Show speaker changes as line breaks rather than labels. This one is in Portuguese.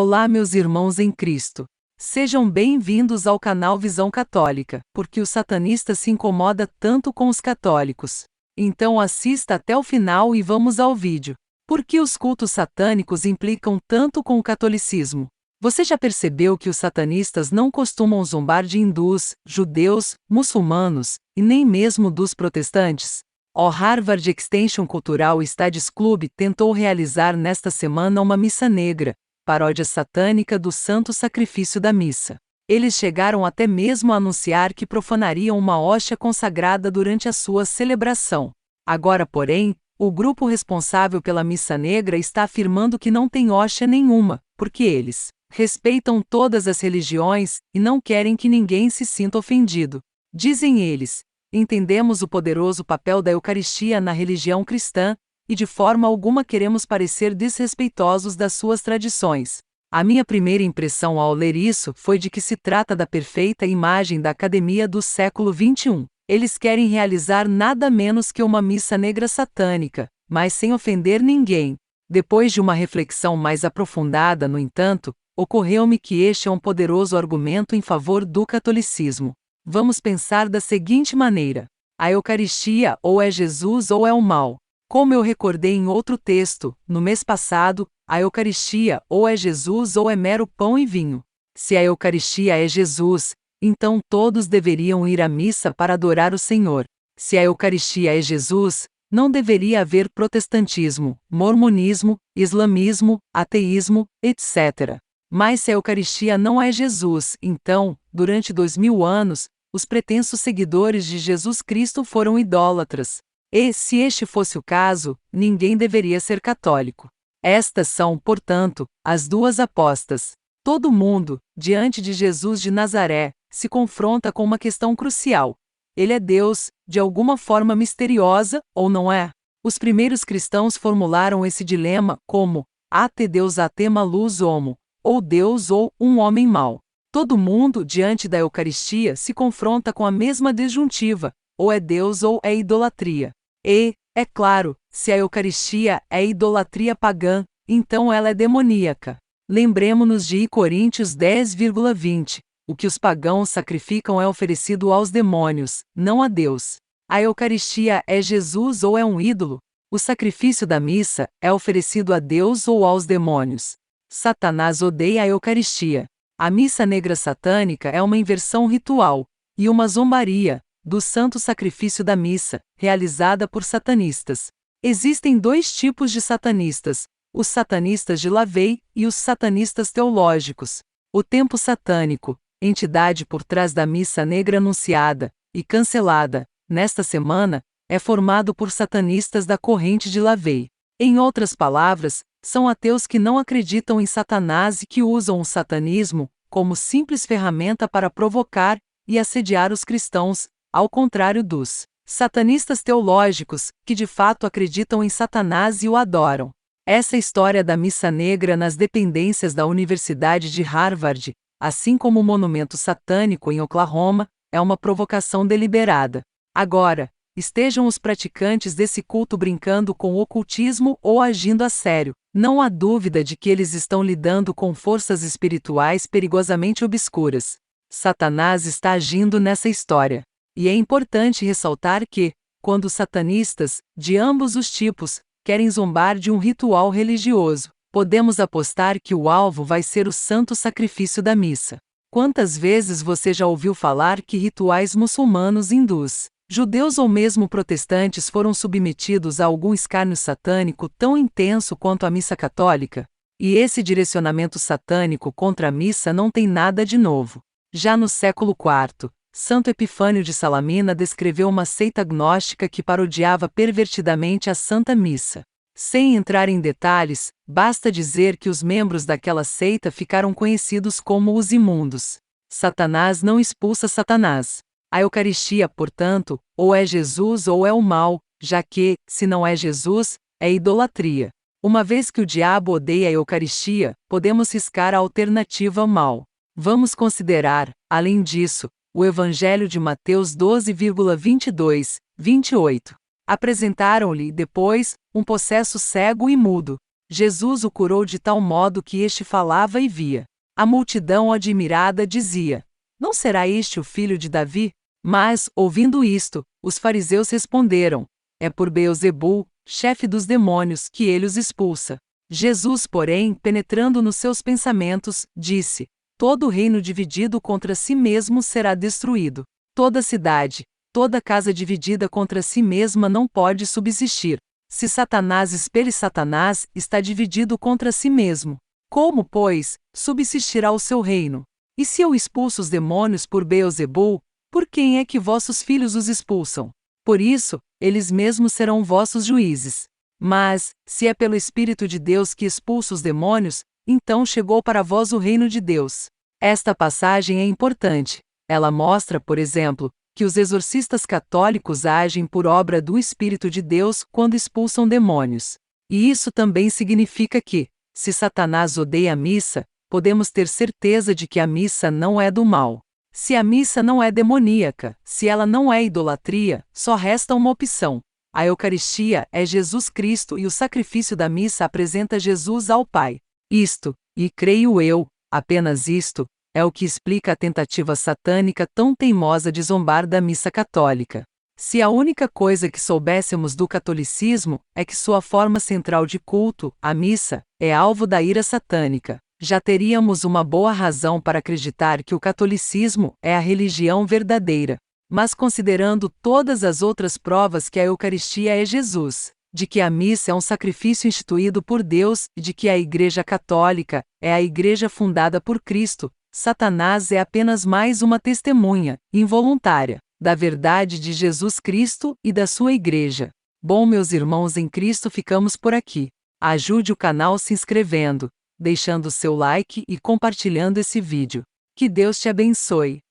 Olá, meus irmãos em Cristo. Sejam bem-vindos ao canal Visão Católica, porque o satanista se incomoda tanto com os católicos. Então assista até o final e vamos ao vídeo. Por que os cultos satânicos implicam tanto com o catolicismo? Você já percebeu que os satanistas não costumam zombar de hindus, judeus, muçulmanos, e nem mesmo dos protestantes? O Harvard Extension Cultural Studies Club tentou realizar nesta semana uma missa negra, paródia satânica do Santo Sacrifício da Missa. Eles chegaram até mesmo a anunciar que profanariam uma hóstia consagrada durante a sua celebração. Agora, porém, o grupo responsável pela Missa Negra está afirmando que não tem hóstia nenhuma, porque eles respeitam todas as religiões e não querem que ninguém se sinta ofendido. Dizem eles: entendemos o poderoso papel da Eucaristia na religião cristã, e de forma alguma queremos parecer desrespeitosos das suas tradições. A minha primeira impressão ao ler isso foi de que se trata da perfeita imagem da academia do século XXI. Eles querem realizar nada menos que uma missa negra satânica, mas sem ofender ninguém. Depois de uma reflexão mais aprofundada, no entanto, ocorreu-me que este é um poderoso argumento em favor do catolicismo. Vamos pensar da seguinte maneira: a Eucaristia ou é Jesus ou é o mal. Como eu recordei em outro texto, no mês passado, a Eucaristia ou é Jesus ou é mero pão e vinho. Se a Eucaristia é Jesus, então todos deveriam ir à missa para adorar o Senhor. Se a Eucaristia é Jesus, não deveria haver protestantismo, mormonismo, islamismo, ateísmo, etc. Mas se a Eucaristia não é Jesus, então, durante 2000 anos, os pretensos seguidores de Jesus Cristo foram idólatras. E, se este fosse o caso, ninguém deveria ser católico. Estas são, portanto, as duas apostas. Todo mundo, diante de Jesus de Nazaré, se confronta com uma questão crucial. Ele é Deus, de alguma forma misteriosa, ou não é? Os primeiros cristãos formularam esse dilema como ate Deus ate malus homo, ou Deus ou um homem mau. Todo mundo, diante da Eucaristia, se confronta com a mesma disjuntiva, ou é Deus ou é idolatria. E, é claro, se a Eucaristia é idolatria pagã, então ela é demoníaca. Lembremo-nos de Coríntios 10,20. O que os pagãos sacrificam é oferecido aos demônios, não a Deus. A Eucaristia é Jesus ou é um ídolo? O sacrifício da missa é oferecido a Deus ou aos demônios? Satanás odeia a Eucaristia. A missa negra satânica é uma inversão ritual, e uma zombaria, do santo sacrifício da missa, realizada por satanistas. Existem dois tipos de satanistas: os satanistas de Lavey e os satanistas teológicos. O tempo satânico, entidade por trás da missa negra anunciada e cancelada nesta semana, é formado por satanistas da corrente de Lavey. Em outras palavras, são ateus que não acreditam em Satanás e que usam o satanismo como simples ferramenta para provocar e assediar os cristãos, ao contrário dos satanistas teológicos, que de fato acreditam em Satanás e o adoram. Essa história da missa negra nas dependências da Universidade de Harvard, assim como o monumento satânico em Oklahoma, é uma provocação deliberada. Agora, estejam os praticantes desse culto brincando com o ocultismo ou agindo a sério, não há dúvida de que eles estão lidando com forças espirituais perigosamente obscuras. Satanás está agindo nessa história. E é importante ressaltar que, quando os satanistas, de ambos os tipos, querem zombar de um ritual religioso, podemos apostar que o alvo vai ser o santo sacrifício da missa. Quantas vezes você já ouviu falar que rituais muçulmanos, hindus, judeus ou mesmo protestantes foram submetidos a algum escárnio satânico tão intenso quanto a missa católica? E esse direcionamento satânico contra a missa não tem nada de novo. Já no século IV, Santo Epifânio de Salamina descreveu uma seita gnóstica que parodiava pervertidamente a Santa Missa. Sem entrar em detalhes, basta dizer que os membros daquela seita ficaram conhecidos como os imundos. Satanás não expulsa Satanás. A Eucaristia, portanto, ou é Jesus ou é o mal, já que, se não é Jesus, é idolatria. Uma vez que o diabo odeia a Eucaristia, podemos riscar a alternativa mal. Vamos considerar, além disso, o Evangelho de Mateus 12,22, 28. Apresentaram-lhe, depois, um possesso cego e mudo. Jesus o curou de tal modo que este falava e via. A multidão admirada dizia: Não será este o filho de Davi? Mas, ouvindo isto, os fariseus responderam: É por Beelzebul, chefe dos demônios, que ele os expulsa. Jesus, porém, penetrando nos seus pensamentos, disse: Todo reino dividido contra si mesmo será destruído. Toda cidade, toda casa dividida contra si mesma não pode subsistir. Se Satanás espelha Satanás, está dividido contra si mesmo. Como, pois, subsistirá o seu reino? E se eu expulso os demônios por Beelzebul, por quem é que vossos filhos os expulsam? Por isso, eles mesmos serão vossos juízes. Mas, se é pelo Espírito de Deus que expulsa os demônios, então chegou para vós o reino de Deus. Esta passagem é importante. Ela mostra, por exemplo, que os exorcistas católicos agem por obra do Espírito de Deus quando expulsam demônios. E isso também significa que, se Satanás odeia a missa, podemos ter certeza de que a missa não é do mal. Se a missa não é demoníaca, se ela não é idolatria, só resta uma opção. A Eucaristia é Jesus Cristo e o sacrifício da missa apresenta Jesus ao Pai. Isto, e creio eu, apenas isto, é o que explica a tentativa satânica tão teimosa de zombar da missa católica. Se a única coisa que soubéssemos do catolicismo é que sua forma central de culto, a missa, é alvo da ira satânica, já teríamos uma boa razão para acreditar que o catolicismo é a religião verdadeira. Mas considerando todas as outras provas que a Eucaristia é Jesus, de que a missa é um sacrifício instituído por Deus e de que a Igreja Católica é a Igreja fundada por Cristo, Satanás é apenas mais uma testemunha, involuntária, da verdade de Jesus Cristo e da sua Igreja. Bom, meus irmãos em Cristo, ficamos por aqui. Ajude o canal se inscrevendo, deixando seu like e compartilhando esse vídeo. Que Deus te abençoe.